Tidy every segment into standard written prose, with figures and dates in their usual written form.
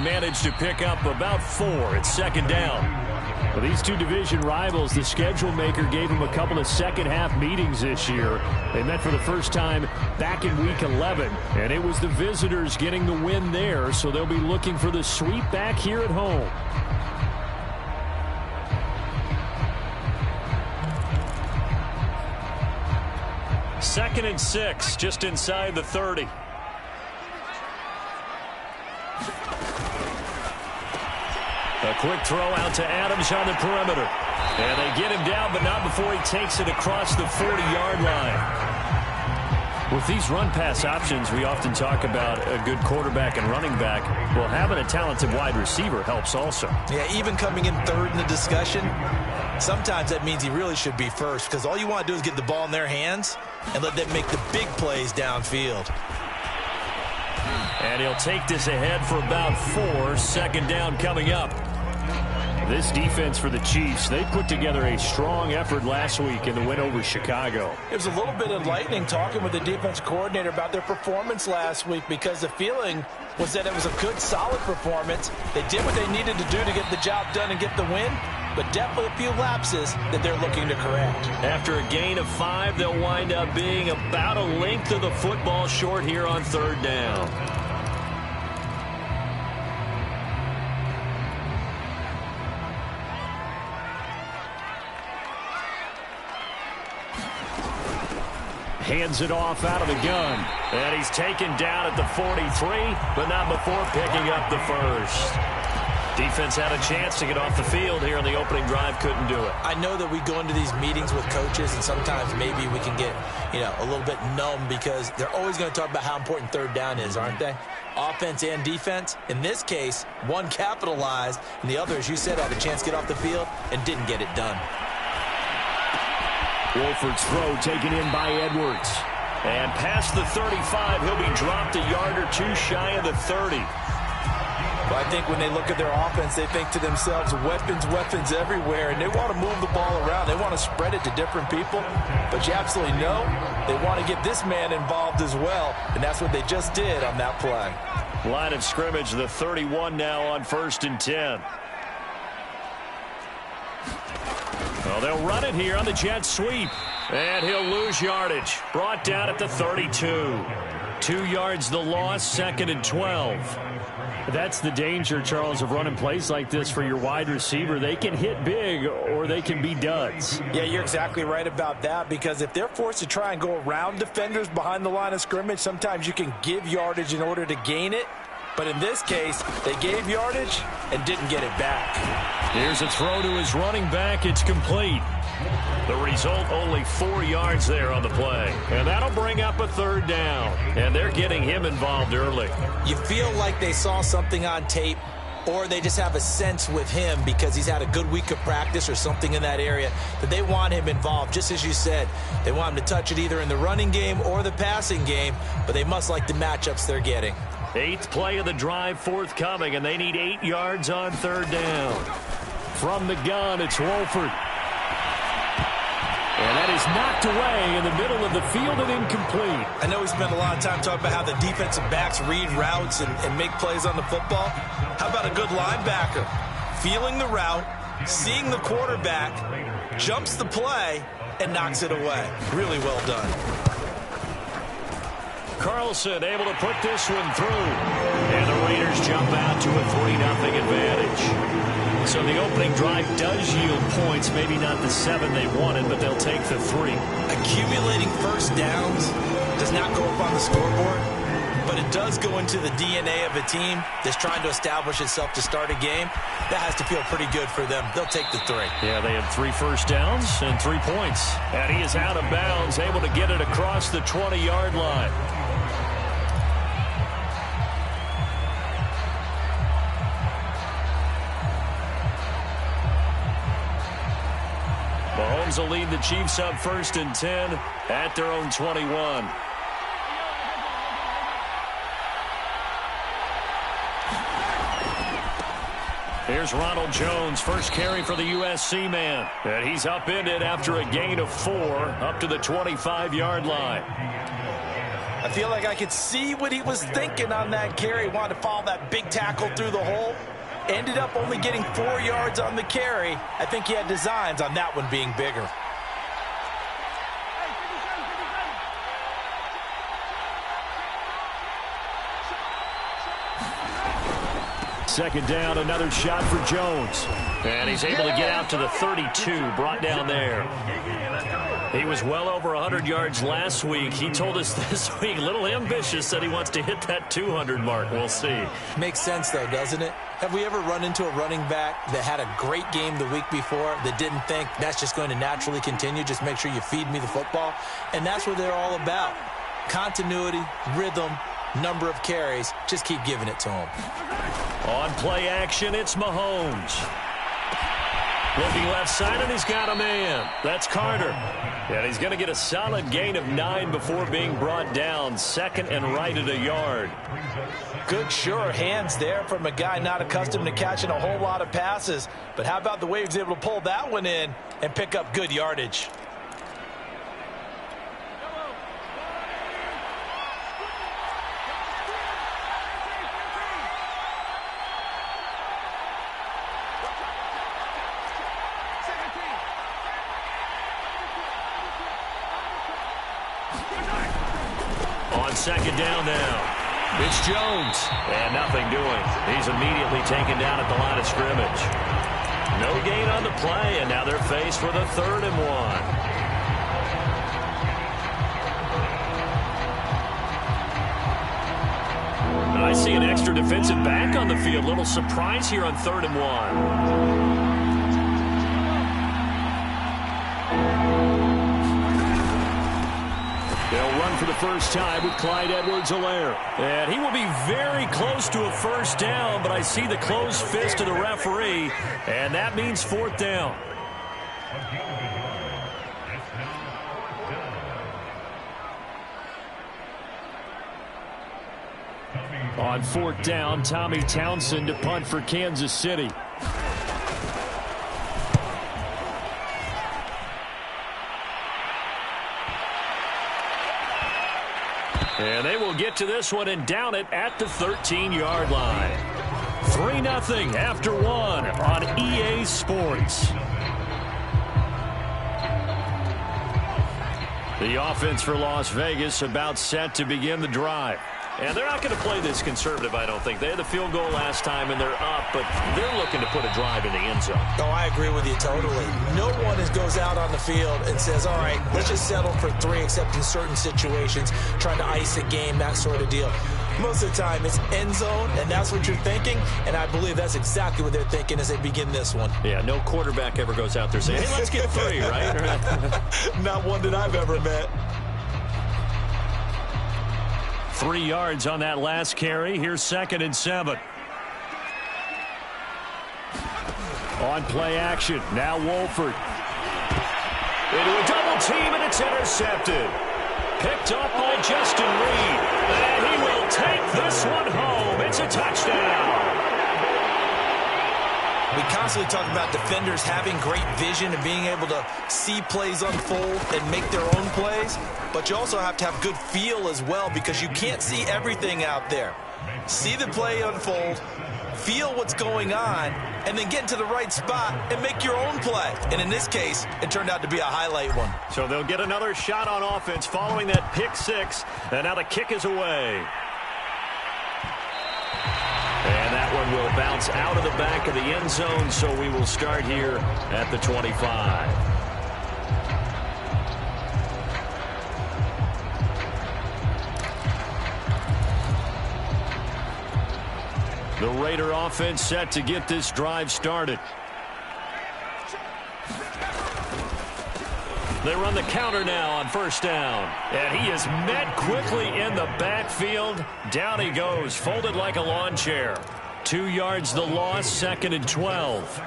managed to pick up about 4. It's second down. Well, these two division rivals, the schedule maker gave them a couple of second-half meetings this year. They met for the first time back in Week 11, and it was the visitors getting the win there, so they'll be looking for the sweep back here at home. Second and 6, just inside the 30. A quick throw out to Adams on the perimeter. And they get him down, but not before he takes it across the 40-yard line. With these run-pass options, we often talk about a good quarterback and running back. Well, having a talented wide receiver helps also. Yeah, even coming in third in the discussion, sometimes that means he really should be first, because all you want to do is get the ball in their hands and let them make the big plays downfield. And he'll take this ahead for about 4. Second down coming up. This defense for the Chiefs, they put together a strong effort last week in the win over Chicago. It was a little bit enlightening talking with the defense coordinator about their performance last week, because the feeling was that it was a good, solid performance. They did what they needed to do to get the job done and get the win, but definitely a few lapses that they're looking to correct. After a gain of 5, they'll wind up being about a length of the football short here on third down. Hands it off out of the gun. And he's taken down at the 43, but not before picking up the first. Defense had a chance to get off the field here on the opening drive, couldn't do it. I know that we go into these meetings with coaches, and sometimes maybe we can get, a little bit numb, because they're always going to talk about how important third down is, aren't they? Offense and defense. In this case, one capitalized, and the other, as you said, had a chance to get off the field and didn't get it done. Wolford's throw taken in by Edwards. And past the 35, he'll be dropped a yard or 2 shy of the 30. But I think when they look at their offense, they think to themselves, weapons everywhere, and they want to move the ball around. They want to spread it to different people. But you absolutely know they want to get this man involved as well, and that's what they just did on that play. Line of scrimmage, the 31 now on 1st and 10. Well, they'll run it here on the jet sweep. And he'll lose yardage. Brought down at the 32. 2 yards the loss, 2nd and 12. That's the danger, Charles, of running plays like this for your wide receiver. They can hit big or they can be duds. Yeah, you're exactly right about that, because if they're forced to try and go around defenders behind the line of scrimmage, sometimes you can give yardage in order to gain it. But in this case, they gave yardage and didn't get it back. Here's a throw to his running back. It's complete. The result, only 4 yards there on the play. And that'll bring up a third down. And they're getting him involved early. You feel like they saw something on tape, or they just have a sense with him because he's had a good week of practice or something in that area that they want him involved. Just as you said, they want him to touch it either in the running game or the passing game, but they must like the matchups they're getting. 8th play of the drive forthcoming, and they need 8 yards on third down. From the gun, it's Wolford. And that is knocked away in the middle of the field and incomplete. I know we spent a lot of time talking about how the defensive backs read routes and make plays on the football. How about a good linebacker? Feeling the route, seeing the quarterback, jumps the play, and knocks it away. Really well done. Carlson able to put this one through. And the Raiders jump out to a 3-0 advantage. So the opening drive does yield points, maybe not the 7 they wanted, but they'll take the 3. Accumulating first downs does not go up on the scoreboard, but it does go into the DNA of a team that's trying to establish itself to start a game. That has to feel pretty good for them. They'll take the 3. Yeah, they had 3 first downs and 3 points. And he is out of bounds, able to get it across the 20-yard line. Mahomes will lead the Chiefs up 1st and 10 at their own 21. Here's Ronald Jones, first carry for the USC man. And he's upended after a gain of 4 up to the 25-yard line. I feel like I could see what he was thinking on that carry. Wanted to follow that big tackle through the hole. Ended up only getting 4 yards on the carry. I think he had designs on that one being bigger. Second down, another shot for Jones. And he's able to get out to the 32, brought down there. He was well over 100 yards last week. He told us this week, a little ambitious, that he wants to hit that 200 mark. We'll see. Makes sense, though, doesn't it? Have we ever run into a running back that had a great game the week before that didn't think that's just going to naturally continue? Just make sure you feed me the football. And that's what they're all about. Continuity, rhythm, number of carries. Just keep giving it to him. On play action, it's Mahomes. Looking left side, and he's got a man. That's Carter. And he's going to get a solid gain of 9 before being brought down. Second and right at a yard. Good, sure hands there from a guy not accustomed to catching a whole lot of passes. But how about the way he was able to pull that one in and pick up good yardage? Second down now. It's Jones. And nothing doing. He's immediately taken down at the line of scrimmage. No gain on the play, and now they're faced with a 3rd and 1. I see an extra defensive back on the field. Little surprise here on 3rd and 1. They'll run for the first time with Clyde Edwards-Helaire. And he will be very close to a first down, but I see the closed fist of the referee, and that means 4th down. On 4th down, Tommy Townsend to punt for Kansas City. And they will get to this one and down it at the 13-yard line. 3-0 after 1 on EA Sports. The offense for Las Vegas about set to begin the drive. And they're not going to play this conservative, I don't think. They had the field goal last time, and they're up, but they're looking to put a drive in the end zone. Oh, I agree with you totally. No one goes out on the field and says, all right, let's just settle for 3, except in certain situations, trying to ice a game, that sort of deal. Most of the time, it's end zone, and that's what you're thinking, and I believe that's exactly what they're thinking as they begin this one. Yeah, no quarterback ever goes out there saying, hey, let's get 3, right? Not one that I've ever met. 3 yards on that last carry. Here's 2nd and 7. On play action, now Wolford. Into a double team, and it's intercepted. Picked up by Justin Reed. And he will take this one home. It's a touchdown. We constantly talk about defenders having great vision and being able to see plays unfold and make their own plays. But you also have to have good feel as well, because you can't see everything out there. See the play unfold, feel what's going on, and then get into the right spot and make your own play. And in this case, it turned out to be a highlight one. So they'll get another shot on offense following that pick 6. And now the kick is away. And that one will bounce out of the back of the end zone, so we will start here at the 25. The Raider offense set to get this drive started. They run the counter now on 1st down. And he is met quickly in the backfield. Down he goes, folded like a lawn chair. 2 yards the loss, 2nd and 12.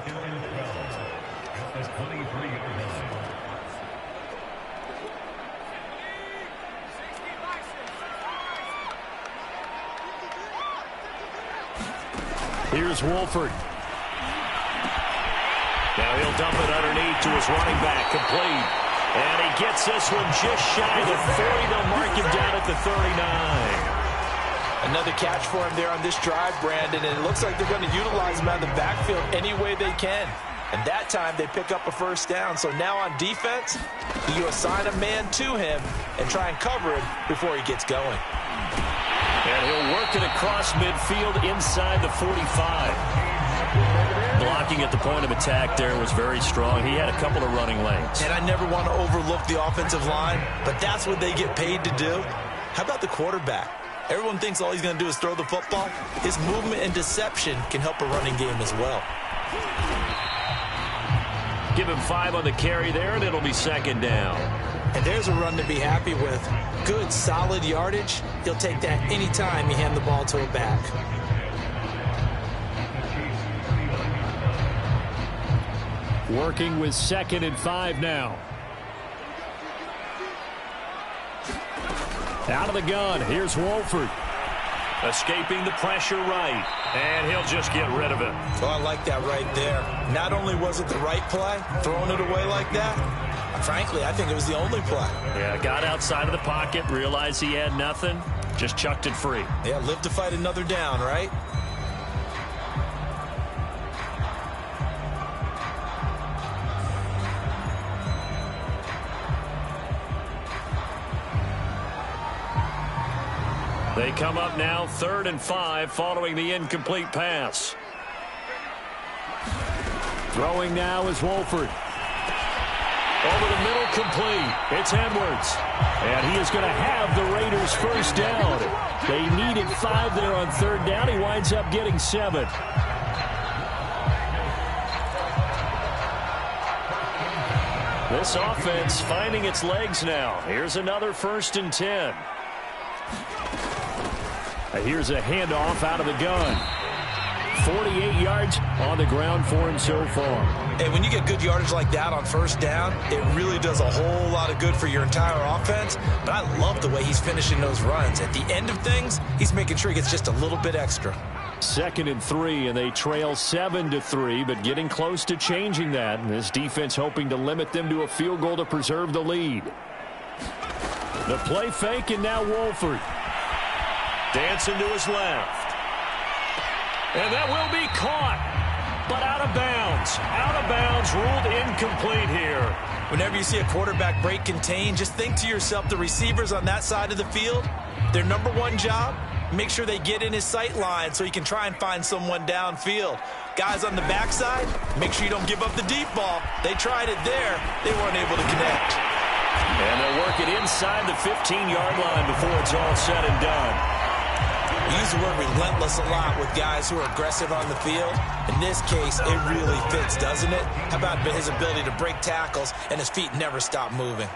Here's Wolford. Now he'll dump it underneath to his running back, complete. And he gets this one just shy of the 40. They'll mark him down at the 39. Another catch for him there on this drive, Brandon, and it looks like they're going to utilize him out of the backfield any way they can. And that time they pick up a first down. So now on defense, you assign a man to him and try and cover him before he gets going. And he'll work it across midfield inside the 45. Blocking at the point of attack there was very strong. He had a couple of running lanes. And I never want to overlook the offensive line, but that's what they get paid to do. How about the quarterback? Everyone thinks all he's going to do is throw the football. His movement and deception can help a running game as well. Give him 5 on the carry there, and it'll be second down. And there's a run to be happy with. Good, solid yardage. He'll take that anytime you hand the ball to a back. Working with 2nd and 5 now. Out of the gun, here's Wolford. Escaping the pressure right. And he'll just get rid of it. Oh, I like that right there. Not only was it the right play, throwing it away like that, frankly, I think it was the only play. Yeah, got outside of the pocket, realized he had nothing, just chucked it free. Yeah, live to fight another down, right? They come up now 3rd and 5 following the incomplete pass. Throwing now is Wolford. Over the middle, complete. It's Edwards. And he is going to have the Raiders first down. They needed 5 there on 3rd down. He winds up getting 7. This offense finding its legs now. Here's another 1st and 10. Here's a handoff out of the gun. 48 yards on the ground for him so far. Hey, when you get good yardage like that on 1st down, it really does a whole lot of good for your entire offense. But I love the way he's finishing those runs. At the end of things, he's making sure he gets just a little bit extra. 2nd and 3, and they trail 7-3, but getting close to changing that. And this defense hoping to limit them to a field goal to preserve the lead. The play fake, and now Wolford. Dancing to his left. And that will be caught. But out of bounds. Out of bounds, ruled incomplete here. Whenever you see a quarterback break contain, just think to yourself, the receivers on that side of the field, their number one job, make sure they get in his sight line so he can try and find someone downfield. Guys on the backside, make sure you don't give up the deep ball. They tried it there. They weren't able to connect. And they'll work it inside the 15-yard line before it's all said and done. We use the word relentless a lot with guys who are aggressive on the field. In this case, it really fits, doesn't it? How about his ability to break tackles and his feet never stop moving?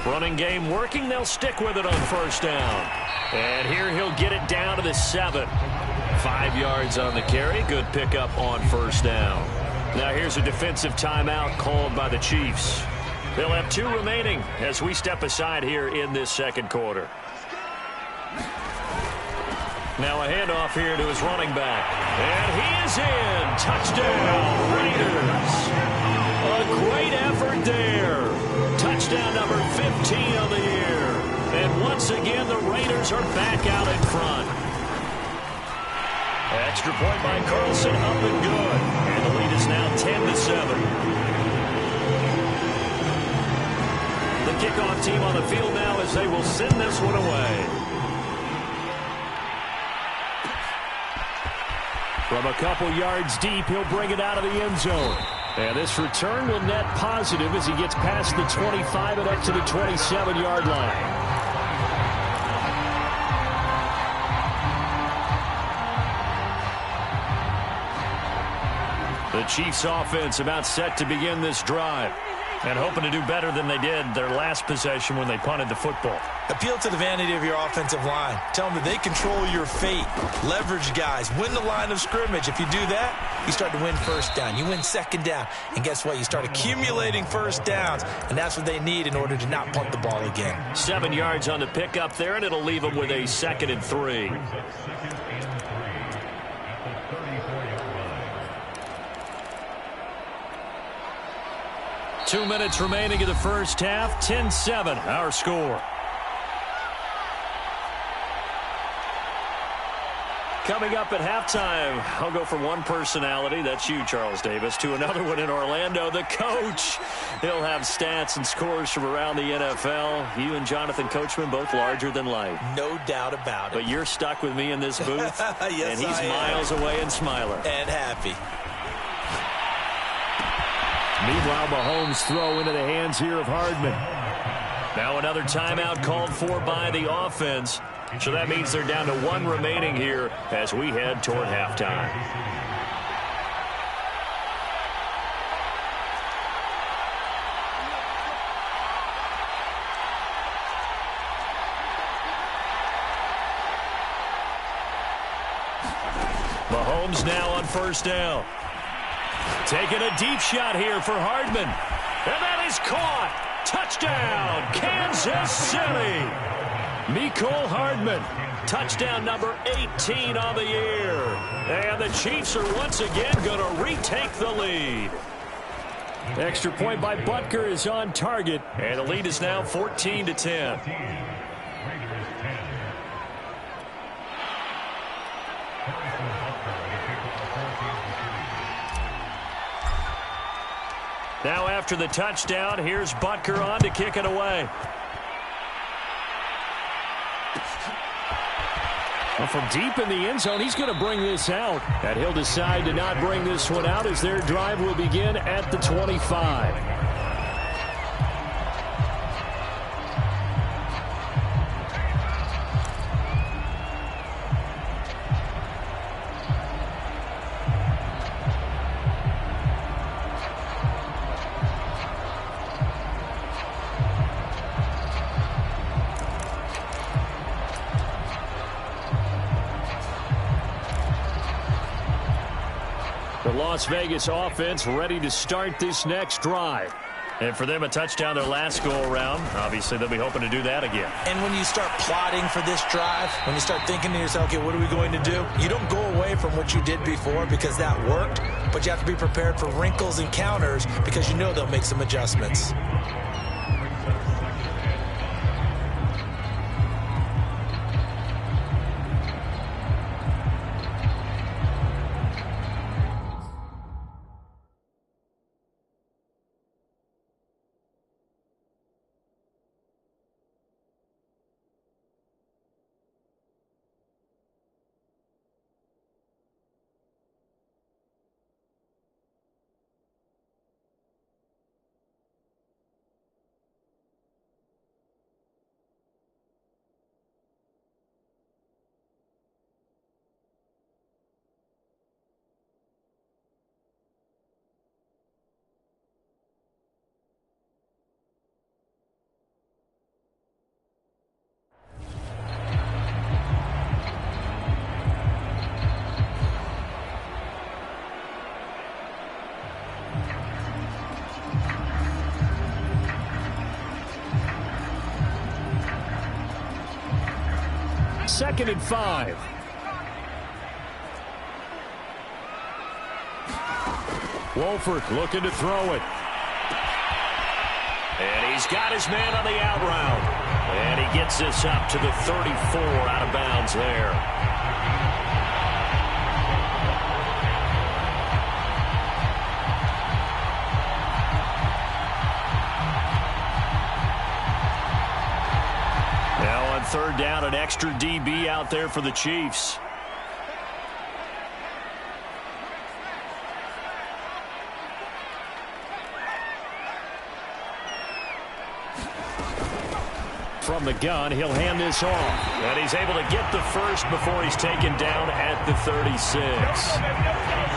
Running game working. They'll stick with it on 1st down. And here he'll get it down to the 7. 5 yards on the carry. Good pickup on 1st down. Now here's a defensive timeout called by the Chiefs. They'll have 2 remaining as we step aside here in this 2nd quarter. Now a handoff here to his running back. And he is in. Touchdown, Raiders. A great effort there. Touchdown number 15 of the year. And once again, the Raiders are back out in front. Extra point by Carlson, up and good. And the lead is now 10-7. The kickoff team on the field now as they will send this one away. From a couple yards deep, he'll bring it out of the end zone. And this return will net positive as he gets past the 25 and up to the 27-yard line. The Chiefs offense about set to begin this drive. And hoping to do better than they did their last possession when they punted the football. Appeal to the vanity of your offensive line. Tell them that they control your fate. Leverage guys. Win the line of scrimmage. If you do that, you start to win 1st down. You win 2nd down. And guess what? You start accumulating 1st downs. And that's what they need in order to not punt the ball again. 7 yards on the pickup there, and it'll leave them with a 2nd and 3. 2 minutes remaining in the first half. 10-7, our score. Coming up at halftime, I'll go from one personality, that's you, Charles Davis, to another one in Orlando, the coach. He'll have stats and scores from around the NFL. You and Jonathan Coachman, both larger than life. No doubt about it. But you're stuck with me in this booth, yes, and he's miles away and smiling. And happy. Meanwhile, Mahomes throw into the hands here of Hardman. Now another timeout called for by the offense. So that means they're down to one remaining here as we head toward halftime. Mahomes now on first down. Taking a deep shot here for Hardman. And that is caught. Touchdown, Kansas City. Mecole Hardman, touchdown number 18 on the year. And the Chiefs are once again going to retake the lead. Extra point by Butker is on target. And the lead is now 14-10. Now after the touchdown, here's Butker on to kick it away. Well, from deep in the end zone, he's going to bring this out. And he'll decide to not bring this one out as their drive will begin at the 25. The Las Vegas offense ready to start this next drive. And for them, a touchdown their last go-around. Obviously, they'll be hoping to do that again. And when you start plotting for this drive, when you start thinking to yourself, okay, what are we going to do? You don't go away from what you did before because that worked, but you have to be prepared for wrinkles and counters because you know they'll make some adjustments. Second and 5. Wolford looking to throw it. And he's got his man on the out route. And he gets this up to the 34 out of bounds there. Third down, an extra DB out there for the Chiefs. From the gun, he'll hand this off. And he's able to get the first before he's taken down at the 36.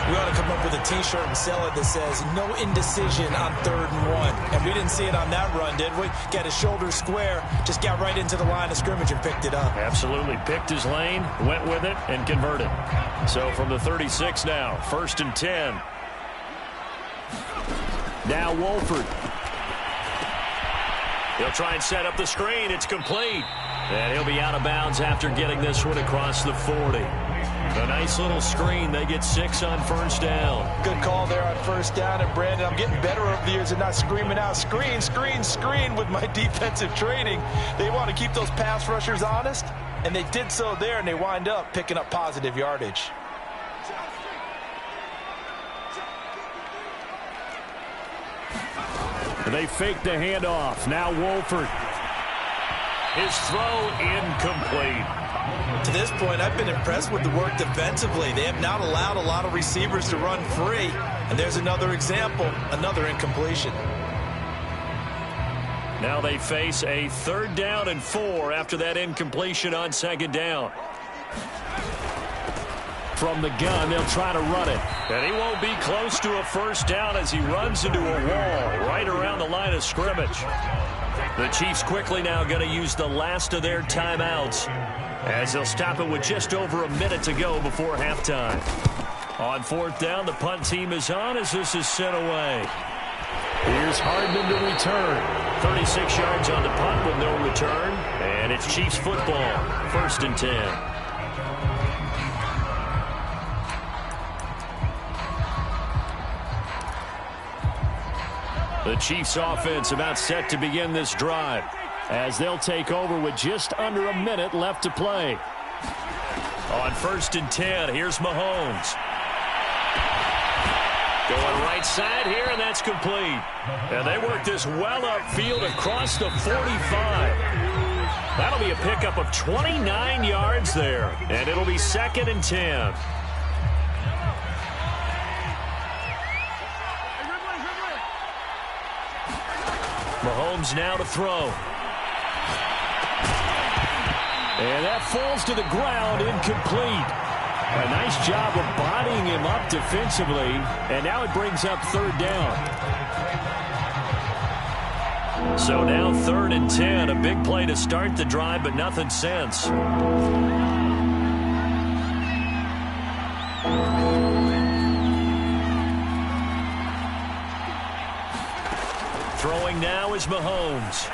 We ought to come up with a T-shirt and sell it that says, no indecision on 3rd and 1. And we didn't see it on that run, did we? Got his shoulder square, just got right into the line of scrimmage and picked it up. Absolutely. Picked his lane, went with it, and converted. So from the 36 now, 1st and 10. Now Wolford. He'll try and set up the screen. It's complete. And he'll be out of bounds after getting this one across the 40. A nice little screen. They get 6 on first down. Good call there on first down. And, Brandon, I'm getting better over the years and not screaming out, screen, screen, screen with my defensive training. They want to keep those pass rushers honest, and they did so there, and they wind up picking up positive yardage. They fake the handoff. Now Wolford. His throw incomplete. To this point, I've been impressed with the work defensively. They have not allowed a lot of receivers to run free. And there's another example, another incompletion. Now they face a 3rd down and 4 after that incompletion on 2nd down. From the gun, they'll try to run it. And he won't be close to a first down as he runs into a wall right around the line of scrimmage. The Chiefs quickly now going to use the last of their timeouts as they'll stop it with just over a minute to go before halftime. On 4th down, the punt team is on as this is sent away. Here's Hardman to return. 36 yards on the punt with no return. And it's Chiefs football, 1st and 10. The Chiefs offense about set to begin this drive as they'll take over with just under a minute left to play. On 1st and 10, here's Mahomes. Going right side here, and that's complete. And they work this well upfield across the 45. That'll be a pickup of 29 yards there, and it'll be 2nd and 10. Mahomes now to throw. And that falls to the ground, incomplete. A nice job of bodying him up defensively, and now it brings up 3rd down. So now 3rd and 10, a big play to start the drive, but nothing since. Throwing now is Mahomes.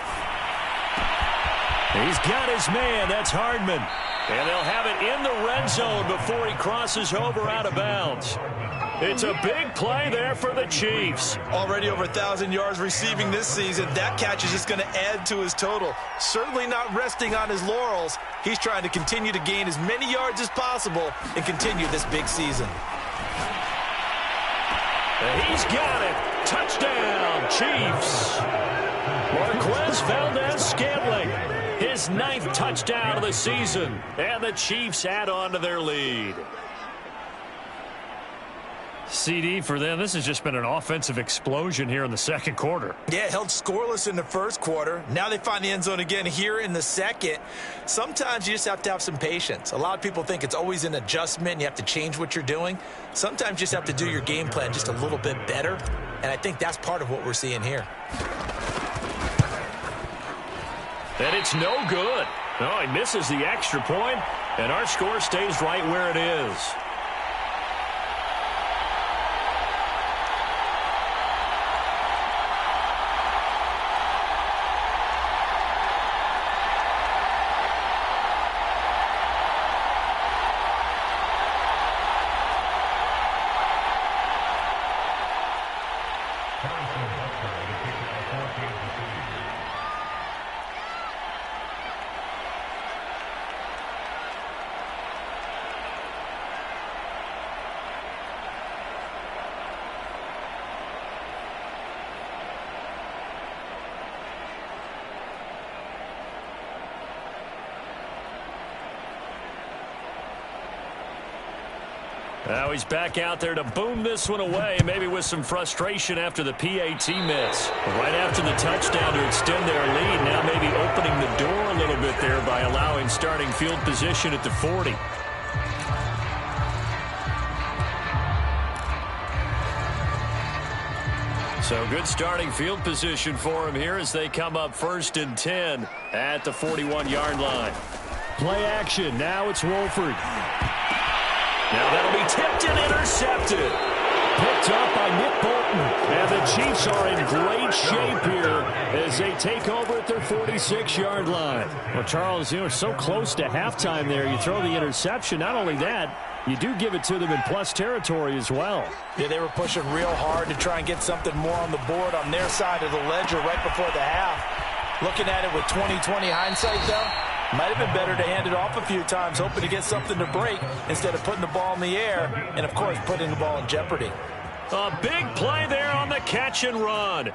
He's got his man. That's Hardman. And they'll have it in the red zone before he crosses over out of bounds. It's a big play there for the Chiefs. Already over 1,000 yards receiving this season. That catch is just going to add to his total. Certainly not resting on his laurels. He's trying to continue to gain as many yards as possible and continue this big season. And he's got it. Touchdown, Chiefs. Marquez Valdez-Scantling, his 9th touchdown of the season, and the Chiefs add on to their lead. CD for them, this has just been an offensive explosion here in the 2nd quarter. Yeah, held scoreless in the 1st quarter. Now they find the end zone again here in the 2nd. Sometimes you just have to have some patience. A lot of people think it's always an adjustment. You have to change what you're doing. Sometimes you just have to do your game plan just a little bit better. And I think that's part of what we're seeing here. And it's no good. No, he misses the extra point, and our score stays right where it is. Now he's back out there to boom this one away, maybe with some frustration after the PAT miss. Right after the touchdown to extend their lead, now maybe opening the door a little bit there by allowing starting field position at the 40. So good starting field position for him here as they come up 1st and 10 at the 41-yard line. Play action. Now it's Wolford. Now that'll be tipped and intercepted. Picked up by Nick Bolton. And the Chiefs are in great shape here as they take over at their 46-yard line. Well, Charles, you know, so close to halftime there. You throw the interception. Not only that, you do give it to them in plus territory as well. Yeah, they were pushing real hard to try and get something more on the board on their side of the ledger right before the half. Looking at it with 20/20 hindsight, though, might have been better to hand it off a few times, hoping to get something to break instead of putting the ball in the air and, of course, putting the ball in jeopardy. A big play there on the catch and run.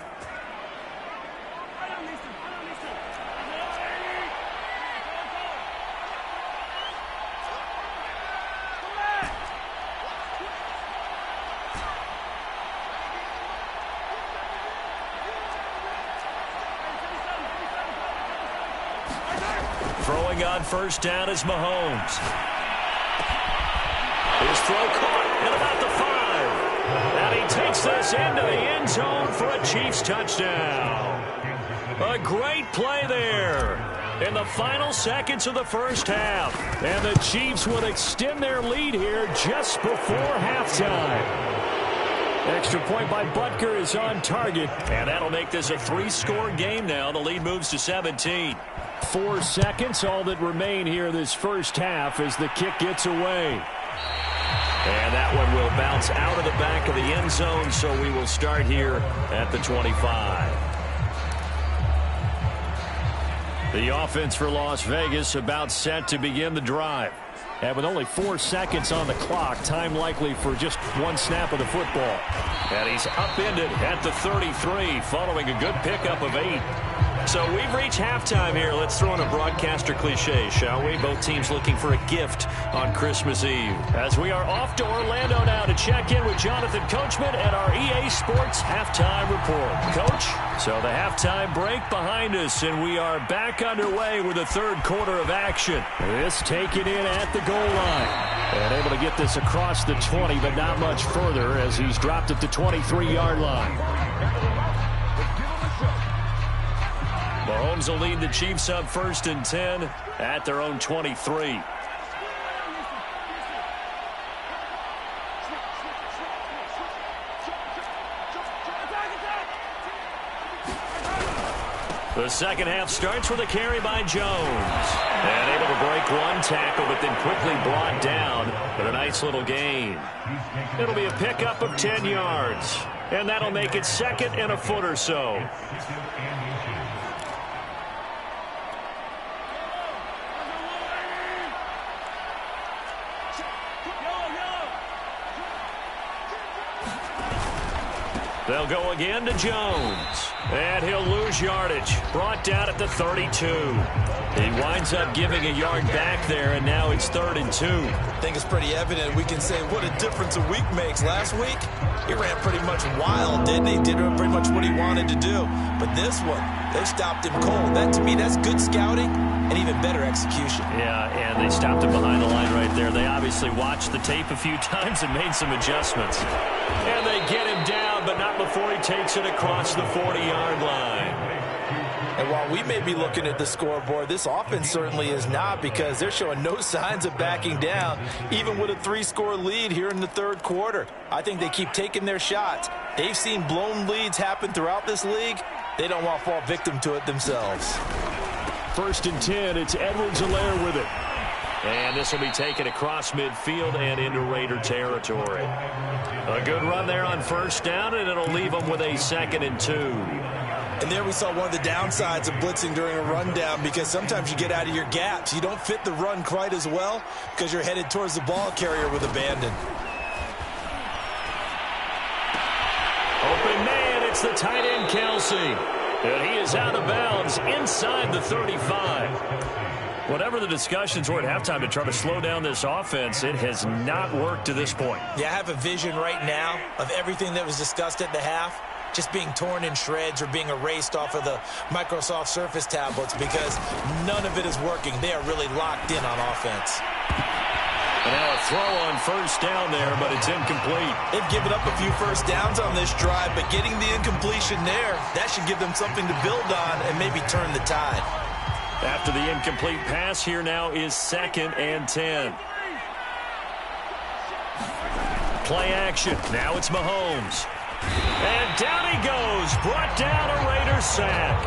Throwing on first down is Mahomes. His throw caught at about the 5. And he takes this into the end zone for a Chiefs touchdown. A great play there in the final seconds of the first half. And the Chiefs will extend their lead here just before halftime. Extra point by Butker is on target. And that'll make this a 3-score game now. The lead moves to 17. 4 seconds, all that remain here this first half as the kick gets away. And that one will bounce out of the back of the end zone, so we will start here at the 25. The offense for Las Vegas about set to begin the drive. And with only 4 seconds on the clock, time likely for just one snap of the football. And he's upended at the 33 following a good pickup of 8. So we've reached halftime here. Let's throw in a broadcaster cliche, shall we? Both teams looking for a gift on Christmas Eve. As we are off to Orlando now to check in with Jonathan Coachman at our EA Sports Halftime Report. Coach, so the halftime break behind us, and we are back underway with the third quarter of action. This taken in at the goal line. And able to get this across the 20, but not much further as he's dropped at the 23-yard line. Mahomes will lead the Chiefs up 1st and 10 at their own 23. The second half starts with a carry by Jones. And able to break one tackle, but then quickly brought down with a nice little gain. It'll be a pickup of 10 yards. And that'll make it 2nd and a foot or so. They'll go again to Jones. And he'll lose yardage. Brought down at the 32. He winds up giving a yard back there, and now it's 3rd and 2. I think it's pretty evident. We can say what a difference a week makes. Last week, he ran pretty much wild, didn't he? Did pretty much what he wanted to do. But this one, they stopped him cold. That, to me, that's good scouting and even better execution. Yeah, and they stopped him behind the line right there. They obviously watched the tape a few times and made some adjustments. And they get him down, but not before he takes it across the 40-yard line. And while we may be looking at the scoreboard, this offense certainly is not, because they're showing no signs of backing down, even with a 3-score lead here in the third quarter. I think they keep taking their shots. They've seen blown leads happen throughout this league. They don't want to fall victim to it themselves. 1st and 10, it's Edwards-Helaire with it. And this will be taken across midfield and into Raider territory. A good run there on 1st down, and it'll leave them with a 2nd and 2. And there we saw one of the downsides of blitzing during a rundown, because sometimes you get out of your gaps. You don't fit the run quite as well because you're headed towards the ball carrier with abandon. Open man, it's the tight end, Kelsey. And he is out of bounds inside the 35. Whatever the discussions were at halftime to try to slow down this offense, it has not worked to this point. Yeah, I have a vision right now of everything that was discussed at the half just being torn in shreds or being erased off of the Microsoft Surface tablets, because none of it is working. They are really locked in on offense. And now a throw on 1st down there, but it's incomplete. They've given up a few first downs on this drive, but getting the incompletion there, that should give them something to build on and maybe turn the tide. After the incomplete pass, here now is 2nd and 10. Play action. Now it's Mahomes. And down he goes. Brought down a Raiders sack.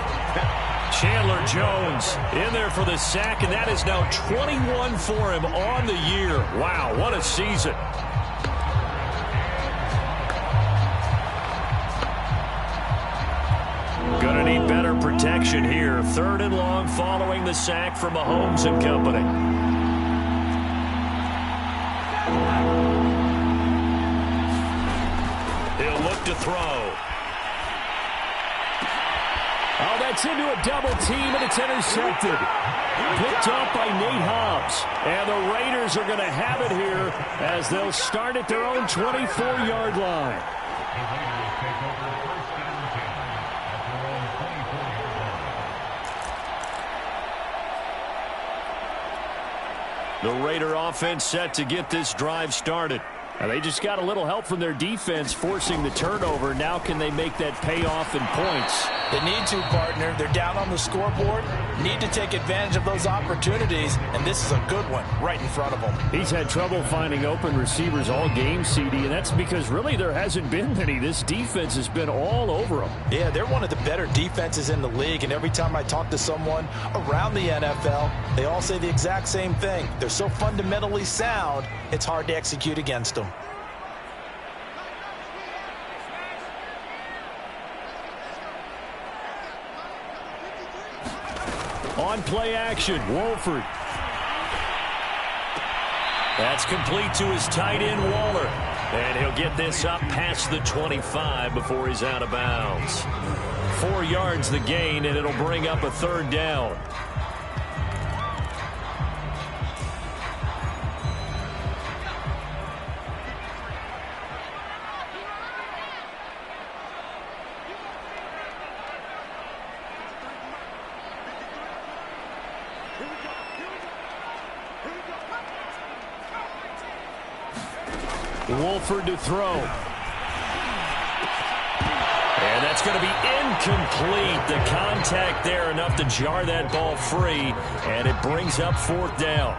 Chandler Jones in there for the sack, and that is now 21 for him on the year. Wow, what a season. Gonna need better protection here. 3rd and long following the sack from Mahomes and company. He'll look to throw. Oh, that's into a double team, and it's intercepted. Picked off by Nate Hobbs. And the Raiders are going to have it here as they'll start at their own 24-yard line. The Raider offense set to get this drive started. Now they just got a little help from their defense forcing the turnover. Now can they make that pay off in points? They need to, partner. They're down on the scoreboard. Need to take advantage of those opportunities, and this is a good one right in front of them. He's had trouble finding open receivers all game, CD, and that's because really there hasn't been many. This defense has been all over them. Yeah, they're one of the better defenses in the league, and every time I talk to someone around the NFL, they all say the exact same thing. They're so fundamentally sound, it's hard to execute against them. On play action, Wolford. That's complete to his tight end, Waller. And he'll get this up past the 25 before he's out of bounds. 4 yards the gain, and it'll bring up a 3rd down. Wolford to throw. And that's going to be incomplete. The contact there enough to jar that ball free, and it brings up 4th down.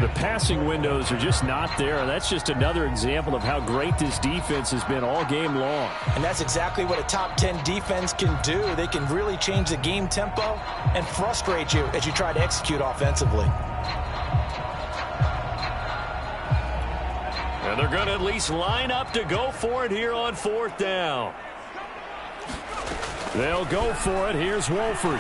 The passing windows are just not there. That's just another example of how great this defense has been all game long. And that's exactly what a top 10 defense can do. They can really change the game tempo and frustrate you as you try to execute offensively. And they're going to at least line up to go for it here on 4th down. They'll go for it. Here's Wolford.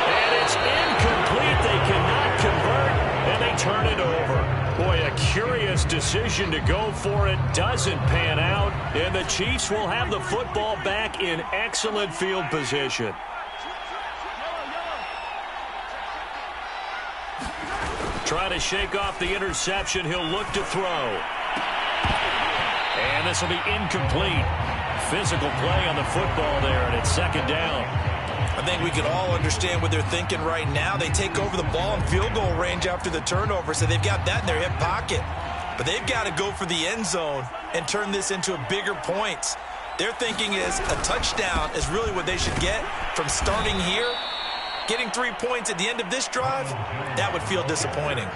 And it's incomplete. They cannot convert, and they turn it over. Boy, a curious decision to go for it. Doesn't pan out, and the Chiefs will have the football back in excellent field position. Trying to shake off the interception. He'll look to throw. And this will be incomplete. Physical play on the football there, and it's 2nd down. I think we can all understand what they're thinking right now. They take over the ball in field goal range after the turnover, so they've got that in their hip pocket. But they've got to go for the end zone and turn this into a bigger points. Their thinking is a touchdown is really what they should get from starting here. Getting 3 points at the end of this drive, that would feel disappointing.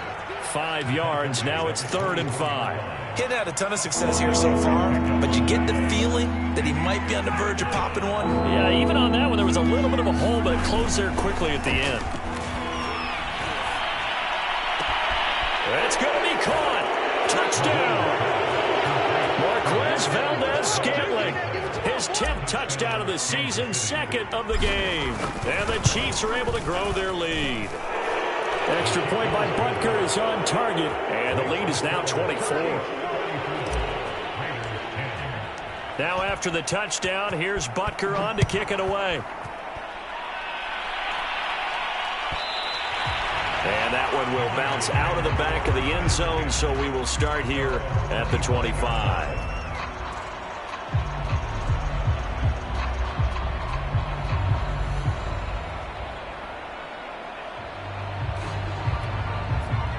5 yards. Now it's 3rd and 5. He'd had a ton of success here so far, but you get the feeling that he might be on the verge of popping one. Yeah, even on that one, there was a little bit of a hole, but it closed there quickly at the end. It's going to be caught. Touchdown. Marquez Valdez-Scantling. His 10th touchdown of the season, 2nd of the game. And the Chiefs are able to grow their lead. Extra point by Butker is on target, and the lead is now 24. Now after the touchdown, here's Butker on to kick it away. And that one will bounce out of the back of the end zone, so we will start here at the 25.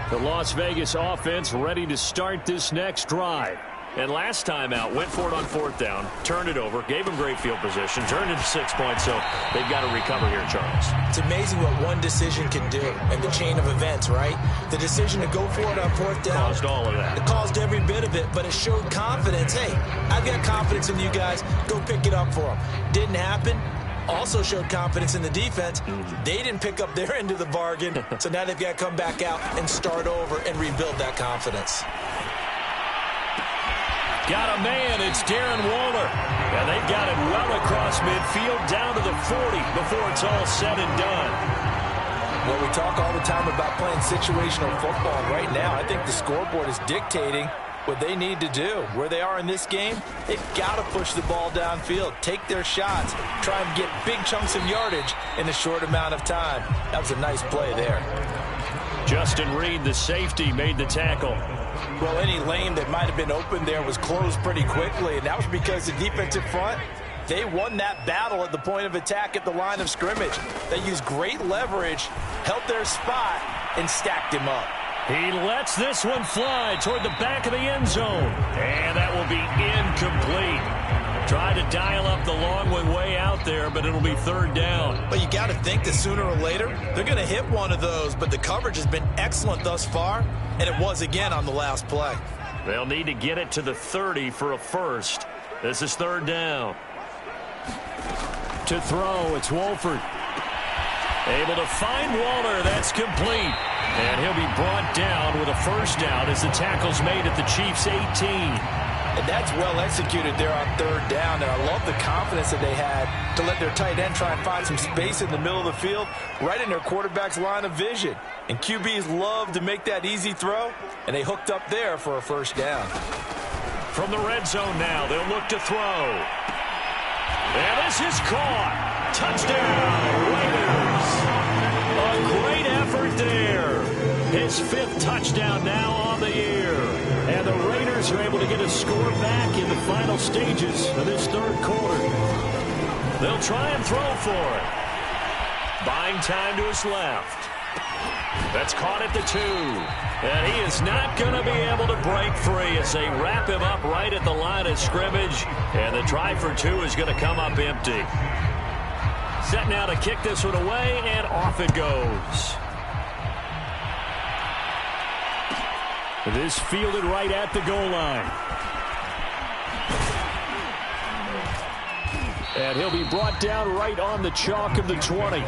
The Las Vegas offense ready to start this next drive. And last time out, went for it on 4th down, turned it over, gave them great field position, turned it to 6 points, so they've got to recover here, Charles. It's amazing what one decision can do in the chain of events, right? The decision to go for it on 4th down. Caused all of that. It caused every bit of it, but it showed confidence. Hey, I've got confidence in you guys. Go pick it up for them. Didn't happen. also showed confidence in the defense. They didn't pick up their end of the bargain, so now they've got to come back out and start over and rebuild that confidence. Got a man, it's Darren Waller. And they've got it well across midfield, down to the 40 before it's all said and done. Well, we talk all the time about playing situational football. Right now, I think the scoreboard is dictating what they need to do. Where they are in this game, they've got to push the ball downfield, take their shots, try and get big chunks of yardage in a short amount of time. That was a nice play there. Justin Reed, the safety, made the tackle. Well, any lane that might have been open there was closed pretty quickly, and that was because the defensive front, they won that battle at the point of attack at the line of scrimmage. They used great leverage, held their spot, and stacked him up. He lets this one fly toward the back of the end zone. And that will be incomplete. Tried to dial up the long one way out there, but it'll be third down. But you got to think that sooner or later, they're going to hit one of those, but the coverage has been excellent thus far, and it was again on the last play. They'll need to get it to the 30 for a first. This is third down. To throw, it's Wolford. Able to find Waller. That's complete. And he'll be brought down with a first down as the tackle's made at the Chiefs' 18. And that's well executed there on third down. And I love the confidence that they had to let their tight end try and find some space in the middle of the field, right in their quarterback's line of vision. And QBs love to make that easy throw, and they hooked up there for a first down. From the red zone now, they'll look to throw. And this is caught. Touchdown, Raiders. A great effort there. His 5th touchdown now on the year. And the Raiders are able to get a score back in the final stages of this third quarter. They'll try and throw for it. Buying time to his left. That's caught at the 2. And he is not going to be able to break free as they wrap him up right at the line of scrimmage. And the try for 2 is going to come up empty. Set now to kick this one away, and off it goes. This fielded right at the goal line. And he'll be brought down right on the chalk of the 20.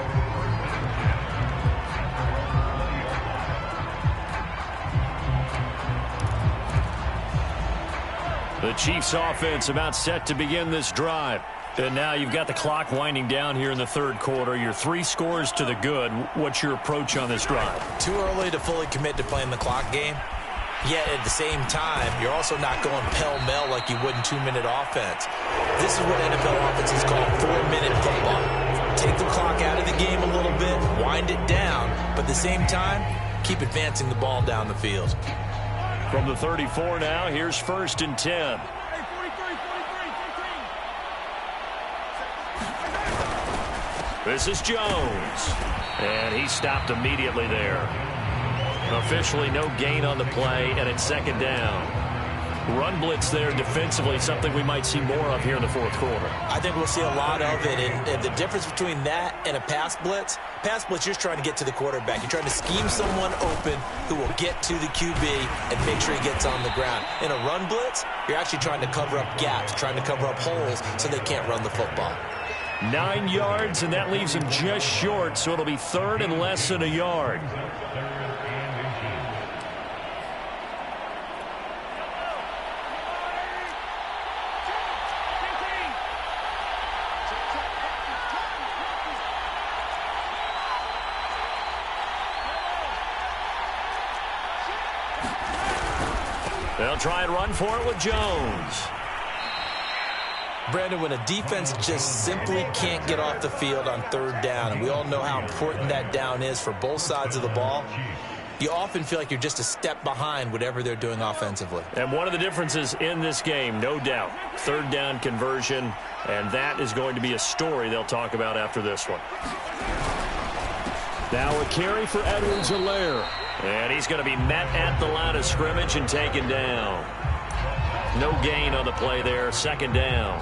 The Chiefs offense about set to begin this drive. And now you've got the clock winding down here in the third quarter. You're 3 scores to the good. What's your approach on this drive? Too early to fully commit to playing the clock game. Yet at the same time, you're also not going pell-mell like you would in 2-minute offense. This is what NFL offenses call 4-minute football. Take the clock out of the game a little bit, wind it down, but at the same time, keep advancing the ball down the field. From the 34 now, here's 1st and 10. This is Jones. And he stopped immediately there. Officially no gain on the play, and it's 2nd down. Run blitz there defensively, something we might see more of here in the fourth quarter. I think we'll see a lot of it, and the difference between that and a pass blitz, you're just trying to get to the quarterback. You're trying to scheme someone open who will get to the QB and make sure he gets on the ground. In a run blitz, you're actually trying to cover up gaps, trying to cover up holes so they can't run the football. 9 yards, and that leaves him just short, so it'll be 3rd and less than a yard. They'll try and run for it with Jones. Brandon, when a defense just simply can't get off the field on third down, and we all know how important that down is for both sides of the ball, you often feel like you're just a step behind whatever they're doing offensively. And one of the differences in this game, no doubt, third down conversion, and that is going to be a story they'll talk about after this one. Now a carry for Edwards-Helaire. And he's going to be met at the line of scrimmage and taken down. No gain on the play there, 2nd down.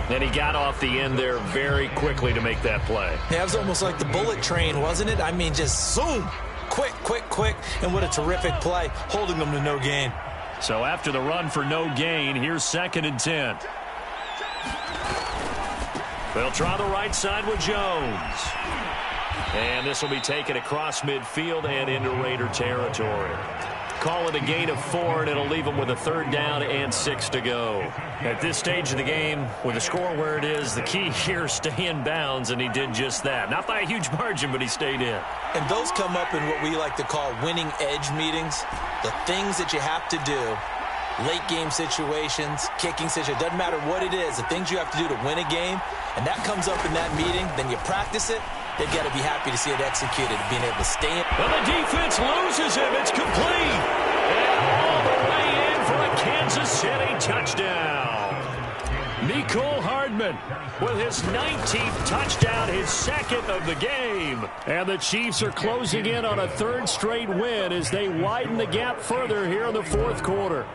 And he got off the end there very quickly to make that play. Yeah, it was almost like the bullet train, wasn't it? I mean, just zoom, quick, quick, quick, and what a terrific play, holding them to no gain. So after the run for no gain, here's 2nd and 10. They'll try the right side with Jones. And this will be taken across midfield and into Raider territory. Call it a gain of 4, and it'll leave them with a 3rd down and 6 to go. At this stage of the game, with the score where it is, the key here is stay in bounds, and he did just that. Not by a huge margin, but he stayed in. And those come up in what we like to call winning edge meetings. The things that you have to do, late game situations, kicking situations, doesn't matter what it is, the things you have to do to win a game, and that comes up in that meeting, then you practice it. They've got to be happy to see it executed, being able to stay in. Well, the defense loses him. It's complete. And all the way in for a Kansas City touchdown. Mecole Hardman with his 19th touchdown, his 2nd of the game. And the Chiefs are closing in on a 3rd straight win as they widen the gap further here in the 4th quarter.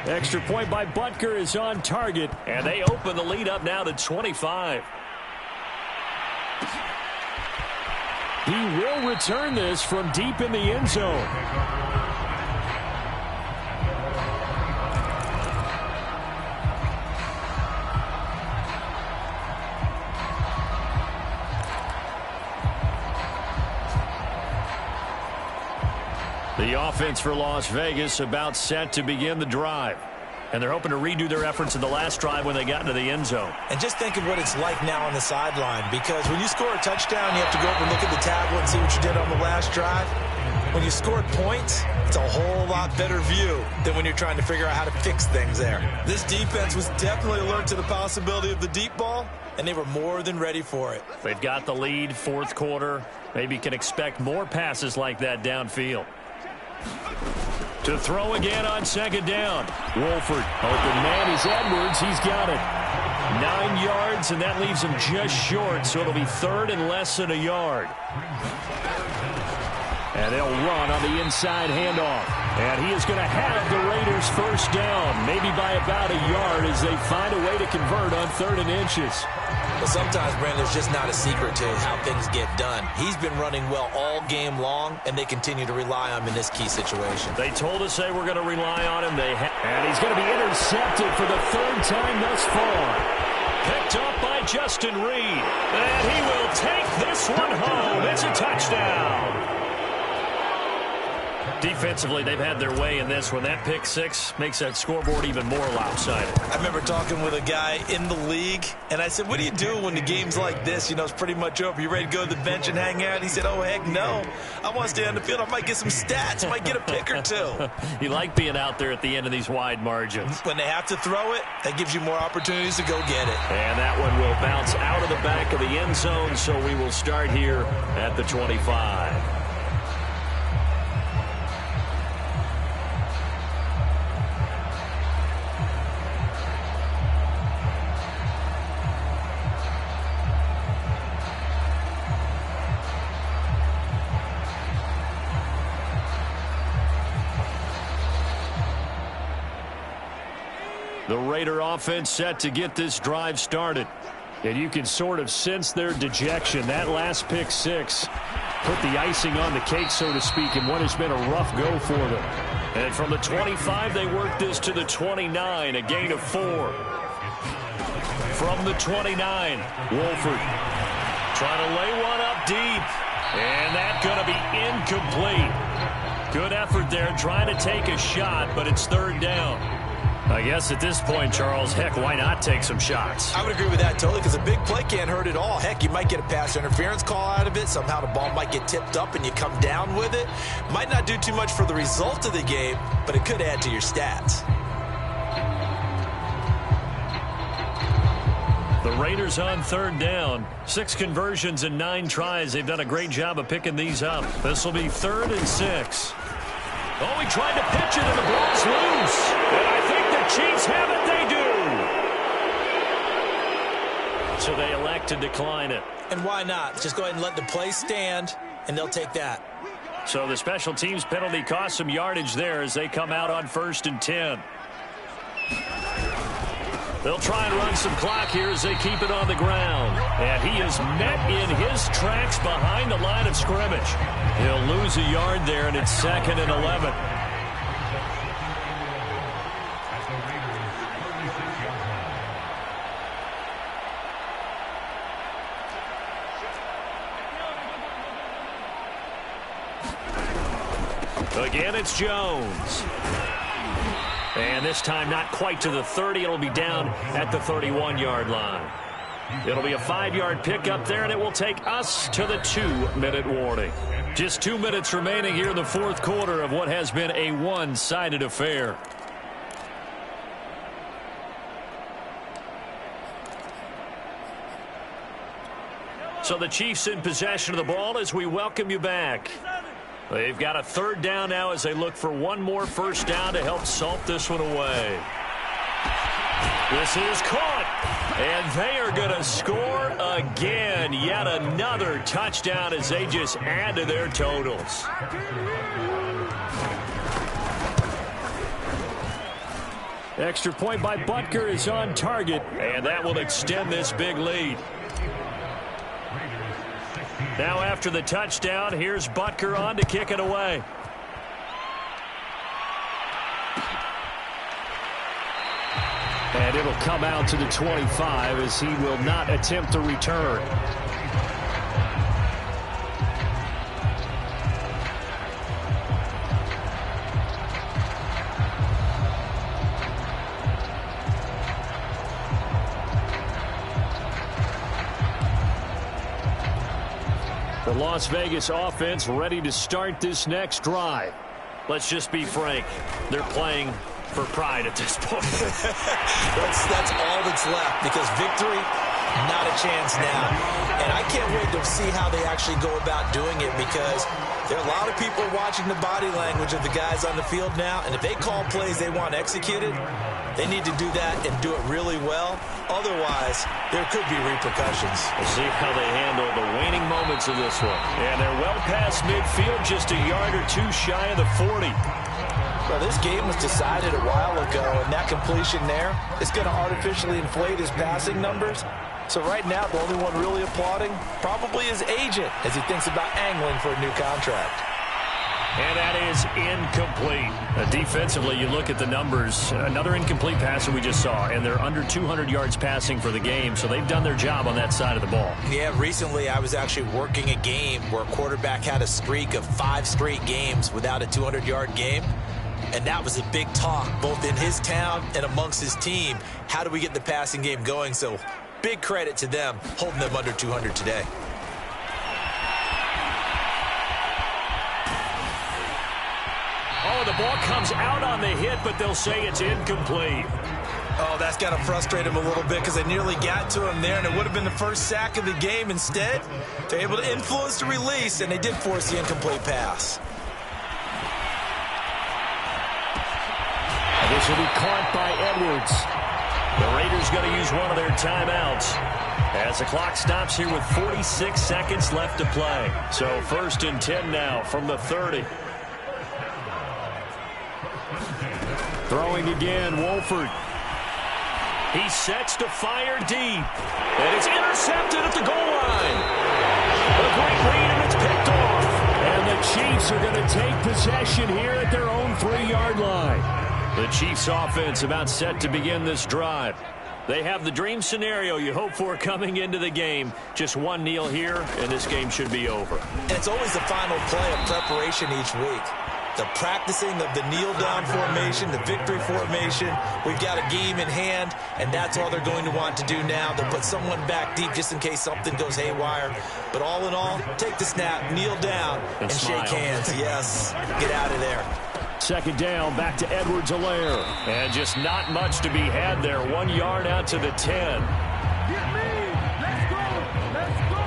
Extra point by Butker is on target. And they open the lead up now to 25. He will return this from deep in the end zone. The offense for Las Vegas about set to begin the drive. And they're hoping to redo their efforts in the last drive when they got into the end zone. And just think of what it's like now on the sideline, because when you score a touchdown, you have to go up and look at the tablet and see what you did on the last drive. When you scored points, it's a whole lot better view than when you're trying to figure out how to fix things there. This defense was definitely alert to the possibility of the deep ball, and they were more than ready for it. They've got the lead, 4th quarter. Maybe can expect more passes like that downfield. To throw again on 2nd down. Wolford, open man is Edwards. He's got it. 9 yards, and that leaves him just short, so it'll be 3rd and less than a yard. And they'll run on the inside handoff. And he is going to have the Raiders 1st down, maybe by about a yard as they find a way to convert on 3rd and inches. But sometimes, Brandon, there's just not a secret to how things get done. He's been running well all game long, and they continue to rely on him in this key situation. They told us they were going to rely on him. And he's going to be intercepted for the 3rd time thus far. Picked up by Justin Reed. And he will take this one home. It's a touchdown. Defensively, they've had their way in this one. That pick 6 makes that scoreboard even more lopsided. I remember talking with a guy in the league, and I said, what do you do when the game's like this? You know, it's pretty much over. You ready to go to the bench and hang out? He said, oh, heck no. I want to stay on the field. I might get some stats. I might get a pick or 2. You like being out there at the end of these wide margins. When they have to throw it, that gives you more opportunities to go get it. And that one will bounce out of the back of the end zone, so we will start here at the 25. The Raider offense set to get this drive started. And you can sort of sense their dejection. That last pick 6 put the icing on the cake, so to speak, in what has been a rough go for them. And from the 25, they work this to the 29, a gain of 4. From the 29, Wolford trying to lay one up deep. And that's going to be incomplete. Good effort there, trying to take a shot, but it's 3rd down. I guess at this point, Charles, heck, why not take some shots? I would agree with that totally, because a big play can't hurt at all. Heck, you might get a pass interference call out of it. Somehow the ball might get tipped up and you come down with it. Might not do too much for the result of the game, but it could add to your stats. The Raiders on 3rd down. 6 conversions and 9 tries. They've done a great job of picking these up. This will be 3rd and 6. Oh, he tried to pitch it, and the ball's loose. And I think the Chiefs have it. They do. So they elect to decline it. And why not? Just go ahead and let the play stand, and they'll take that. So the special teams penalty cost some yardage there as they come out on 1st and 10. They'll try and run some clock here as they keep it on the ground. And he is met in his tracks behind the line of scrimmage. He'll lose a yard there, and it's 2nd and 11. Again, it's Jones. And this time not quite to the 30. It'll be down at the 31-yard line. It'll be a 5-yard pickup there, and it will take us to the 2-minute warning. Just 2 minutes remaining here in the fourth quarter of what has been a one-sided affair. So the Chiefs in possession of the ball as we welcome you back. They've got a third down now as they look for one more first down to help salt this one away. This is caught, and they are going to score again. Yet another touchdown as they just add to their totals. Extra point by Butker is on target, and that will extend this big lead. Now after the touchdown, here's Butker on to kick it away. And it'll come out to the 25 as he will not attempt to return. The Las Vegas offense ready to start this next drive. Let's just be frank. They're playing for pride at this point. that's all that's left, because victory, not a chance now. And I can't wait to see how they actually go about doing it, because there are a lot of people watching the body language of the guys on the field now, and if they call plays they want executed, they need to do that and do it really well. Otherwise, there could be repercussions. We'll see how they handle the waning moments of this one. And they're well past midfield, just a yard or two shy of the 40. Well, this game was decided a while ago, and that completion there is going to artificially inflate his passing numbers. So right now, the only one really applauding probably his agent as he thinks about angling for a new contract. And that is incomplete. Defensively, you look at the numbers. Another incomplete passer we just saw, and they're under 200 yards passing for the game, so they've done their job on that side of the ball. Yeah, recently I was actually working a game where a quarterback had a streak of 5 straight games without a 200-yard game. And that was a big talk, both in his town and amongst his team. How do we get the passing game going? So big credit to them, holding them under 200 today. Oh, the ball comes out on the hit, but they'll say it's incomplete. Oh, that's got to frustrate him a little bit, because they nearly got to him there, and it would have been the first sack of the game. Instead, they're able to influence the release, and they did force the incomplete pass. This will be caught by Edwards. The Raiders going to use one of their timeouts as the clock stops here with 46 seconds left to play. So 1st and 10 now from the 30. Throwing again, Wolford. He sets to fire deep. And it's intercepted at the goal line. A great lead, and it's picked off. And the Chiefs are going to take possession here at their own 3-yard line. The Chiefs offense about set to begin this drive. They have the dream scenario you hope for coming into the game. Just one kneel here, and this game should be over. And it's always the final play of preparation each week. The practicing of the kneel-down formation, the victory formation. We've got a game in hand, and that's all they're going to want to do now. They'll put someone back deep just in case something goes haywire. But all in all, take the snap, kneel down, and shake hands. Yes, get out of there. 2nd down, back to Edwards-Helaire. And just not much to be had there. 1 yard out to the 10. Get me! Let's go! Let's go!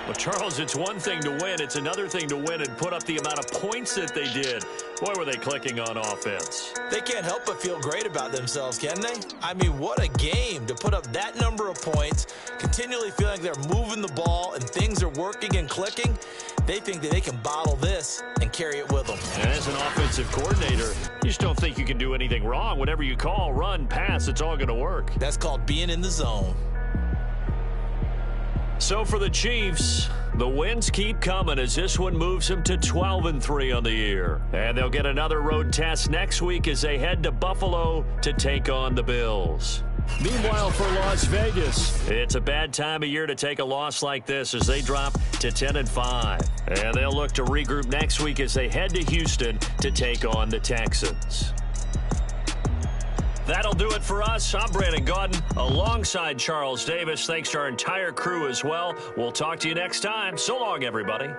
Well, Charles, it's one thing to win. It's another thing to win and put up the amount of points that they did. Boy, were they clicking on offense. They can't help but feel great about themselves, can they? I mean, what a game to put up that number of points, continually feeling like they're moving the ball and things are working and clicking. They think that they can bottle this and carry it with them. And as an offensive coordinator, you just don't think you can do anything wrong. Whatever you call, run, pass, it's all going to work. That's called being in the zone. So for the Chiefs, the wins keep coming as this one moves them to 12-3 on the year. And they'll get another road test next week as they head to Buffalo to take on the Bills. Meanwhile, for Las Vegas, it's a bad time of year to take a loss like this as they drop to 10-5. And they'll look to regroup next week as they head to Houston to take on the Texans. That'll do it for us. I'm Brandon Gaudin alongside Charles Davis. Thanks to our entire crew as well. We'll talk to you next time. So long, everybody.